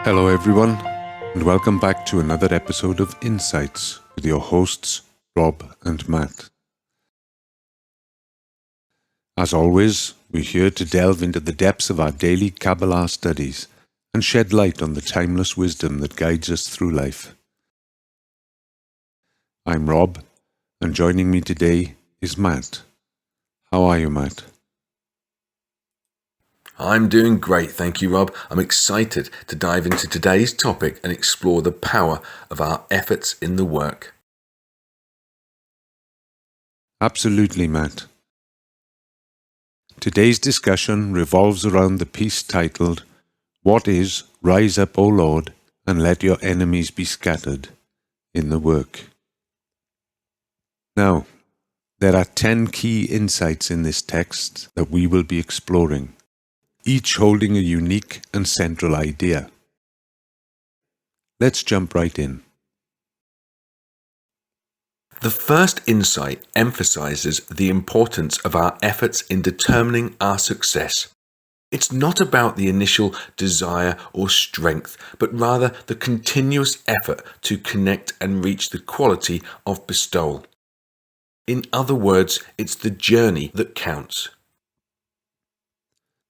Hello everyone, and welcome back to another episode of Insights with your hosts, Rob and Matt. As always, we're here to delve into the depths of our daily Kabbalah studies and shed light on the timeless wisdom that guides us through life. I'm Rob, and joining me today is Matt. How are you, Matt? I'm doing great, thank you, Rob. I'm excited to dive into today's topic and explore the power of our efforts in the work. Absolutely, Matt. Today's discussion revolves around the piece titled, "What is Rise Up, O Lord, and Let Your Enemies Be Scattered," in the work. Now, there are 10 key insights in this text that we will be exploring, each holding a unique and central idea. Let's jump right in. The first insight emphasizes the importance of our efforts in determining our success. It's not about the initial desire or strength, but rather the continuous effort to connect and reach the quality of bestowal. In other words, it's the journey that counts.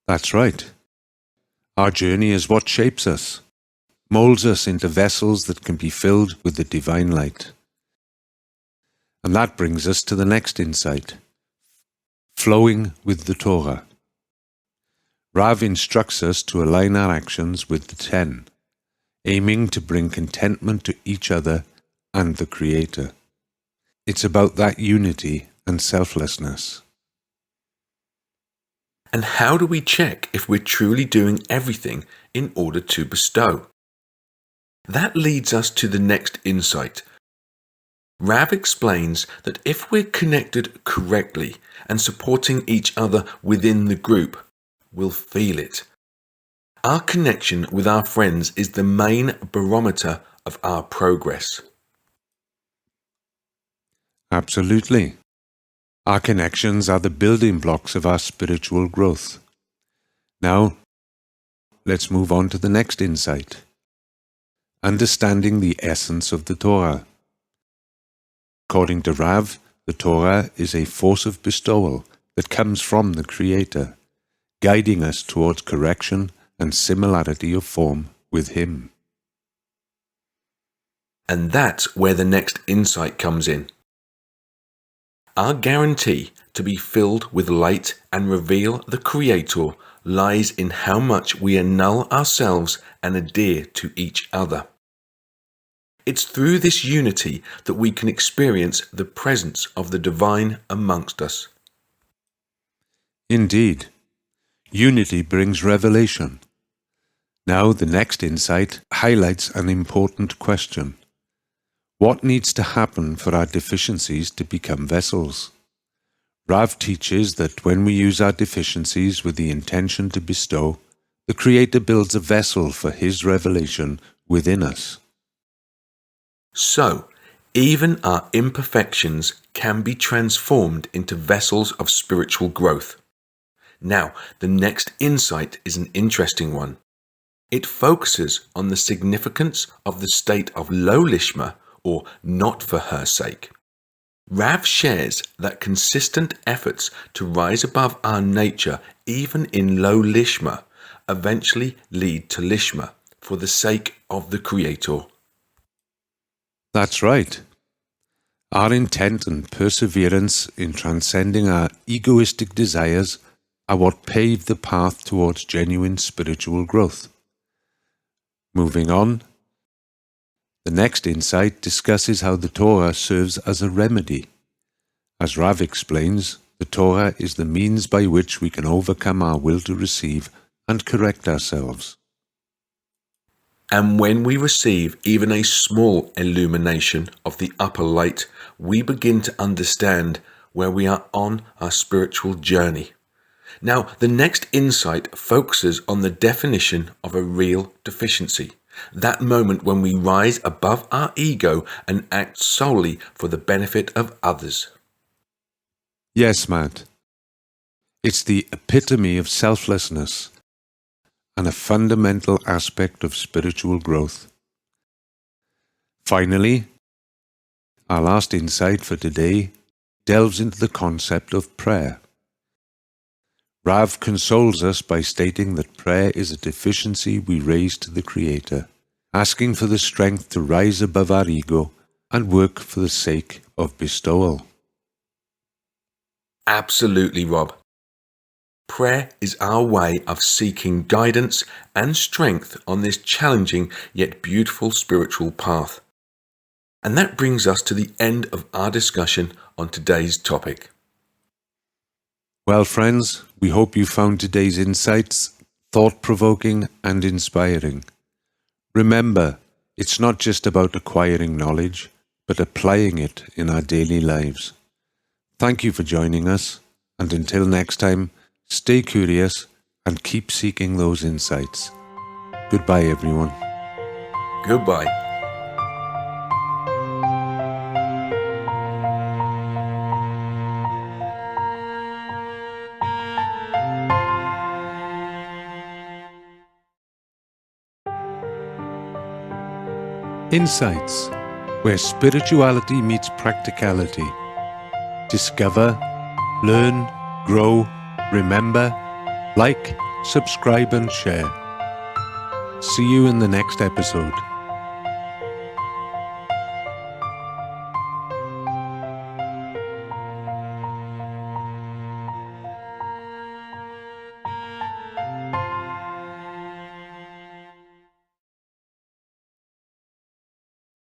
That's right. Our journey is what shapes us, molds us into vessels that can be filled with the divine light. And that brings us to the next insight, flowing with the Torah. Rav instructs us to align our actions with the 10, aiming to bring contentment to each other and the Creator. It's about that unity and selflessness. And how do we check if we're truly doing everything in order to bestow? That leads us to the next insight. Rav explains that if we're connected correctly and supporting each other within the group, we'll feel it. Our connection with our friends is the main barometer of our progress. Absolutely. Our connections are the building blocks of our spiritual growth. Now, let's move on to the next insight. Understanding the essence of the Torah. According to Rav, the Torah is a force of bestowal that comes from the Creator, guiding us towards correction and similarity of form with Him. And that's where the next insight comes in. Our guarantee to be filled with light and reveal the Creator lies in how much we annul ourselves and adhere to each other. It's through this unity that we can experience the presence of the divine amongst us. Indeed, unity brings revelation. Now the next insight highlights an important question. What needs to happen for our deficiencies to become vessels? Rav teaches that when we use our deficiencies with the intention to bestow, the Creator builds a vessel for His revelation within us. So, even our imperfections can be transformed into vessels of spiritual growth. Now, the next insight is an interesting one. It focuses on the significance of the state of low lishma, or not for her sake. Rav shares that consistent efforts to rise above our nature, even in low lishma, eventually lead to lishma for the sake of the Creator. That's right. Our intent and perseverance in transcending our egoistic desires are what pave the path towards genuine spiritual growth. Moving on, the next insight discusses how the Torah serves as a remedy. As Rav explains, the Torah is the means by which we can overcome our will to receive and correct ourselves. And when we receive even a small illumination of the upper light, we begin to understand where we are on our spiritual journey. Now, the next insight focuses on the definition of a real deficiency. That moment when we rise above our ego and act solely for the benefit of others. Yes, Matt. It's the epitome of selflessness. and a fundamental aspect of spiritual growth. Finally, our last insight for today delves into the concept of prayer. Rav consoles us by stating that prayer is a deficiency we raise to the Creator, asking for the strength to rise above our ego and work for the sake of bestowal. Absolutely, Rob. Prayer is our way of seeking guidance and strength on this challenging yet beautiful spiritual path. And that brings us to the end of our discussion on today's topic. Well, friends, we hope you found today's insights thought-provoking and inspiring. Remember, it's not just about acquiring knowledge, but applying it in our daily lives. Thank you for joining us, and until next time, stay curious and keep seeking those insights. Goodbye, everyone. Goodbye. Insights, where spirituality meets practicality. Discover, learn, grow, remember, like, subscribe and share. See you in the next episode.